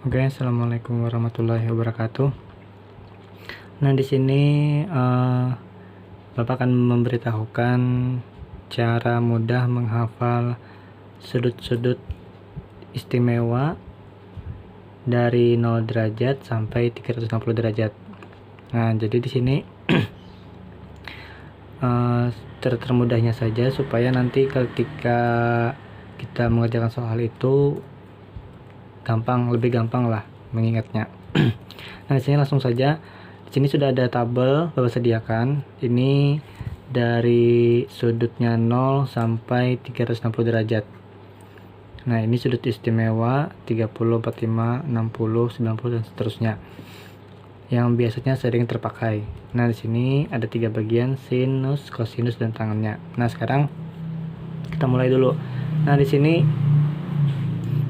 Oke, assalamualaikum warahmatullahi wabarakatuh. Nah, di sini Bapak akan memberitahukan cara mudah menghafal sudut-sudut istimewa dari 0 derajat sampai 360 derajat. Nah, jadi di sini termudahnya saja supaya nanti ketika kita mengerjakan soal itu lebih gampang lah mengingatnya. Nah, di sini langsung saja. Di sini sudah ada tabel Bapak sediakan. Ini dari sudutnya 0 sampai 360 derajat. Nah, ini sudut istimewa 30, 45, 60, 90 dan seterusnya. Yang biasanya sering terpakai. Nah, di sini ada 3 bagian, sinus, kosinus dan tangennya. Nah, sekarang kita mulai dulu. Nah, di sini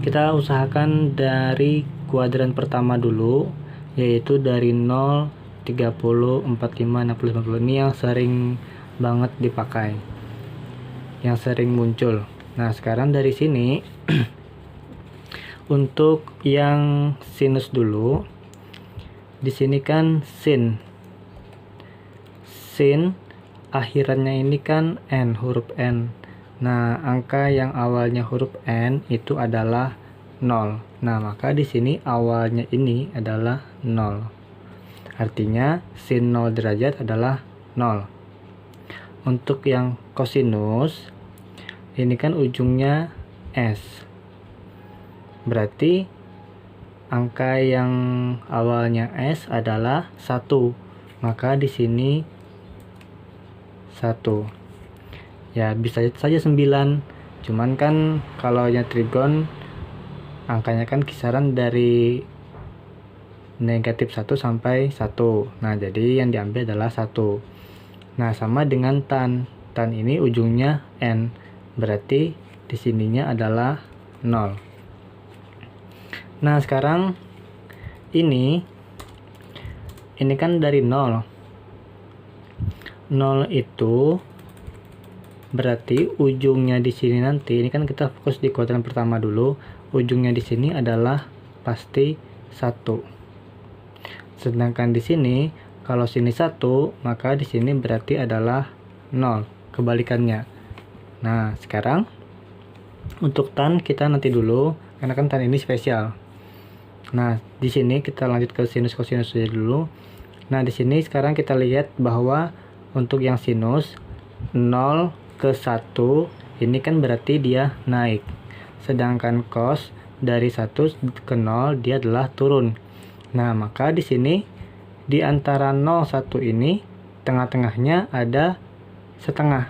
kita usahakan dari kuadran pertama dulu, yaitu dari 0, 30, 45, 60, 90. Ini yang sering banget dipakai, yang sering muncul. Nah, sekarang dari sini untuk yang sinus dulu. Di sini kan sin akhirannya ini kan n, huruf n. Nah, angka yang awalnya huruf n itu adalah 0. Nah, maka di sini awalnya ini adalah 0. Artinya sin 0 derajat adalah 0. Untuk yang kosinus, ini kan ujungnya s. Berarti angka yang awalnya s adalah 1. Maka di sini 1. Ya, bisa saja 9. Cuman kan kalau yang trigon angkanya kan kisaran dari negatif 1 sampai 1. Nah, jadi yang diambil adalah 1. Nah, sama dengan tan. Tan ini ujungnya n. Berarti di sininya adalah 0. Nah, sekarang ini kan dari 0. 0 itu berarti ujungnya di sini nanti, ini kan kita fokus di kuadran pertama dulu, ujungnya di sini adalah pasti 1. Sedangkan di sini kalau sini 1, maka di sini berarti adalah 0, kebalikannya. Nah, sekarang untuk tan kita nanti dulu, karena kan tan ini spesial. Nah, di sini kita lanjut ke sinus kosinus saja dulu. Nah, di sini sekarang kita lihat bahwa untuk yang sinus 0 ke 1 ini kan berarti dia naik. Sedangkan cos dari 1 ke 0 dia adalah turun. Nah, maka di sini di antara 0 1 ini tengah-tengahnya ada setengah.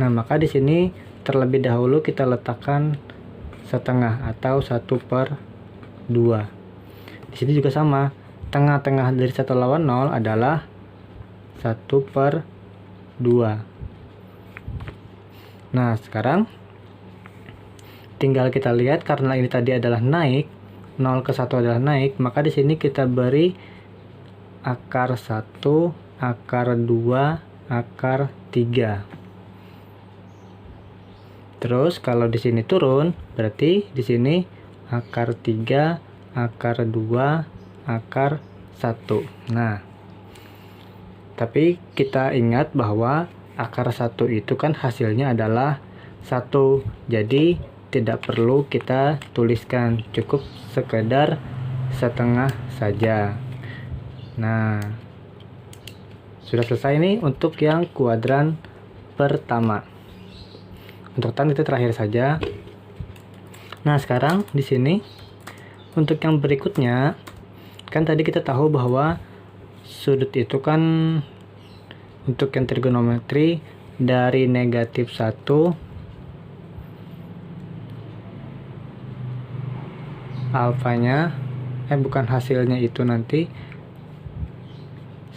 Nah, maka di sini terlebih dahulu kita letakkan setengah atau 1/2. Di sini juga sama. Tengah-tengah dari 1 lawan 0 adalah 1/2. Nah, sekarang tinggal kita lihat karena ini tadi adalah naik, 0 ke 1 adalah naik, maka di sini kita beri akar 1, akar 2, akar 3. Terus kalau di sini turun, berarti di sini akar 3, akar 2, akar 1. Nah, tapi kita ingat bahwa akar 1 itu kan hasilnya adalah 1. Jadi tidak perlu kita tuliskan, cukup sekedar setengah saja. Nah, sudah selesai nih untuk yang kuadran pertama. Untuk tan itu terakhir saja. Nah, sekarang di sini untuk yang berikutnya, kan tadi kita tahu bahwa sudut itu kan untuk yang trigonometri dari negatif 1 alfanya bukan hasilnya itu nanti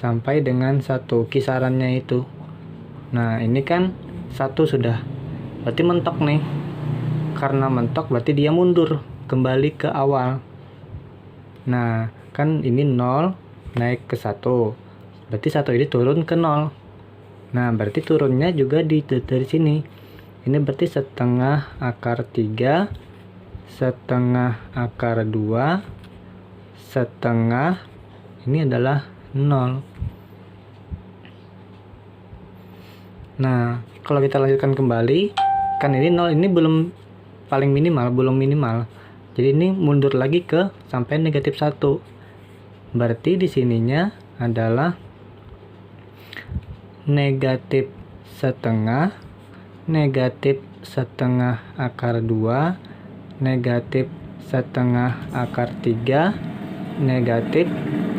sampai dengan 1 kisarannya itu. Nah, ini kan 1 sudah, berarti mentok nih. Karena mentok berarti dia mundur kembali ke awal. Nah, kan ini 0 naik ke 1, berarti 1 ini turun ke 0. Nah, berarti turunnya juga dari sini. Ini berarti setengah akar 3 setengah akar 2 setengah ini adalah 0. Nah, kalau kita lanjutkan kembali, kan ini 0 ini belum paling minimal, belum minimal. Jadi ini mundur lagi ke sampai negatif 1. Berarti di sininya adalah negatif setengah akar 2, negatif setengah akar 3, negatif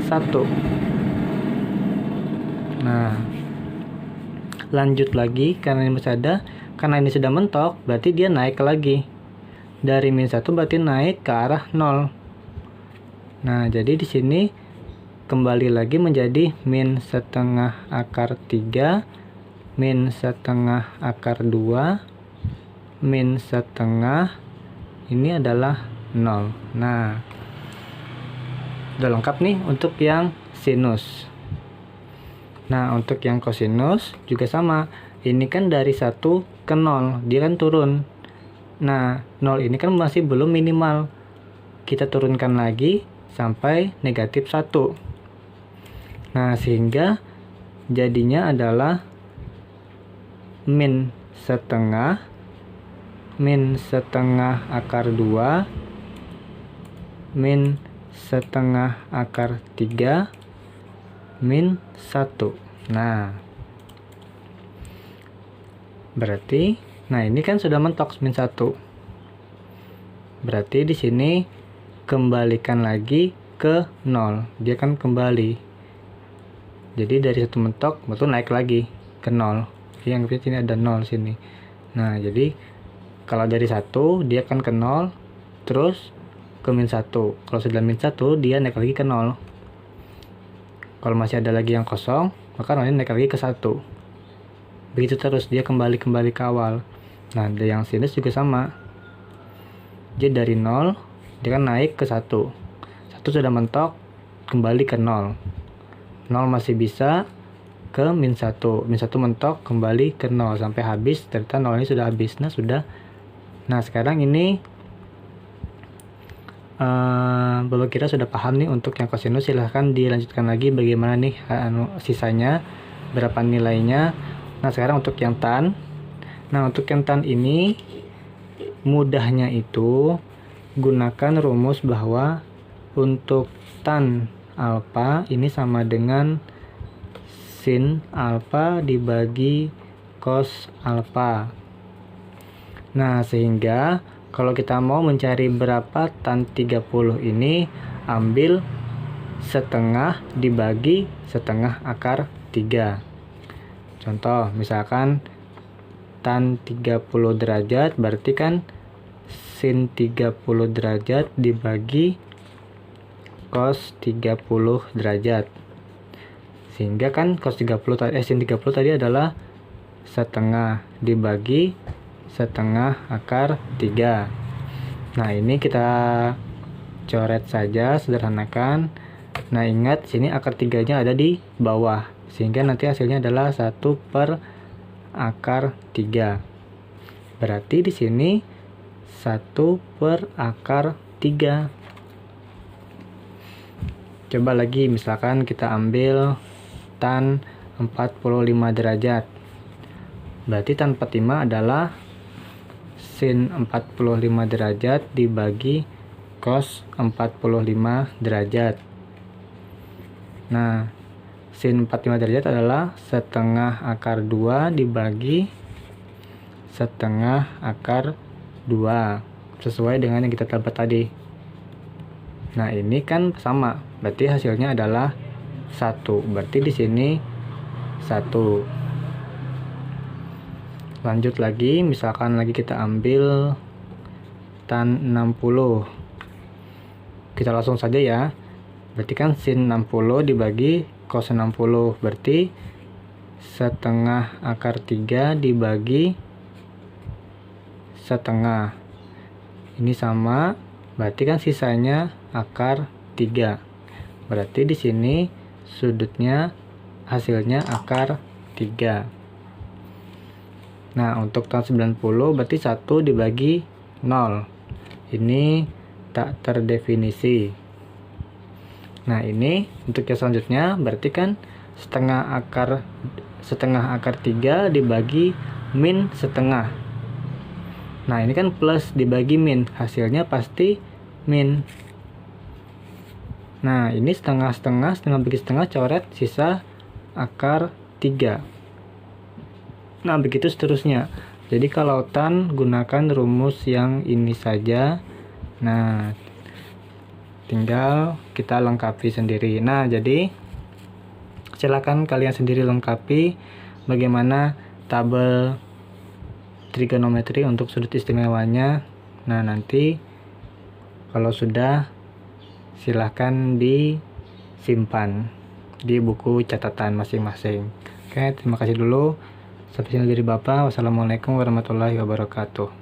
1. Nah, lanjut lagi karena ini masih ada, karena ini sudah mentok, berarti dia naik lagi. Dari min 1 berarti naik ke arah 0. Nah, jadi di sini kembali lagi menjadi min setengah akar 3, min setengah akar 2, min setengah, ini adalah 0. Nah, udah lengkap nih untuk yang sinus. Nah, untuk yang kosinus juga sama. Ini kan dari 1 ke 0, dia kan turun. Nah, 0 ini kan masih belum minimal. Kita turunkan lagi sampai negatif 1. Nah, sehingga jadinya adalah min setengah akar 2, min setengah akar 3, min 1. Nah, berarti, nah ini kan sudah mentok min 1. Berarti di sini kembalikan lagi ke 0. Dia kan kembali. Jadi dari 1 mentok, betul naik lagi ke 0. Yang sini ada 0 sini. Nah, jadi kalau dari 1 dia kan ke 0, terus ke min 1. Kalau sudah min 1, dia naik lagi ke 0. Kalau masih ada lagi yang kosong, maka ini naik lagi ke 1. Begitu terus, dia kembali ke awal. Nah, dari yang sinus juga sama. Jadi dari 0, dia kan naik ke 1. 1 sudah mentok, kembali ke 0. 0 masih bisa ke min 1. Min 1 mentok, kembali ke 0. Sampai habis, ternyata 0 ini sudah habis. Nah, sudah. Nah, sekarang ini Bapak kira sudah paham nih untuk yang kosinus. Silahkan dilanjutkan lagi bagaimana nih sisanya, berapa nilainya. Nah, sekarang untuk yang tan. Nah, untuk yang tan ini mudahnya itu gunakan rumus bahwa untuk tan alfa ini sama dengan sin alfa dibagi cos alfa. Nah, sehingga kalau kita mau mencari berapa tan 30 ini, ambil setengah dibagi setengah akar 3. Contoh, misalkan tan 30 derajat, berarti kan sin 30 derajat dibagi cos 30 derajat. Sehingga kan cos 30 sin 30 tadi adalah setengah dibagi setengah akar 3. Nah, ini kita coret saja, sederhanakan. Nah, ingat sini akar 3-nya ada di bawah, sehingga nanti hasilnya adalah 1 per akar 3. Berarti di sini 1 per akar 3. Coba lagi, misalkan kita ambil tan 45 derajat. Berarti tan 45 adalah sin 45 derajat dibagi cos 45 derajat. Nah, sin 45 derajat adalah setengah akar 2 dibagi setengah akar 2, sesuai dengan yang kita dapat tadi. Nah, ini kan sama, berarti hasilnya adalah 1. Berarti di sini 1. Lanjut lagi, misalkan lagi kita ambil tan 60. Kita langsung saja ya. Berarti kan sin 60 dibagi cos 60. Berarti setengah akar 3 dibagi setengah. Ini sama, berarti kan sisanya akar 3. Berarti di sini sudutnya hasilnya akar 3. Nah, untuk tan 90 berarti 1 dibagi 0. ini tak terdefinisi. Nah, ini untuk yang selanjutnya berarti kan setengah akar 3 dibagi min setengah. Nah, ini kan plus dibagi min, hasilnya pasti min. Nah, ini setengah bagi setengah, coret sisa akar 3. Nah, begitu seterusnya. Jadi kalau tan gunakan rumus yang ini saja. Nah, tinggal kita lengkapi sendiri. Nah, jadi silakan kalian sendiri lengkapi bagaimana tabel trigonometri untuk sudut istimewanya. Nah, nanti kalau sudah silahkan disimpan di buku catatan masing-masing. Oke, terima kasih dulu. Sampai sini dari Bapak. Wassalamualaikum warahmatullahi wabarakatuh.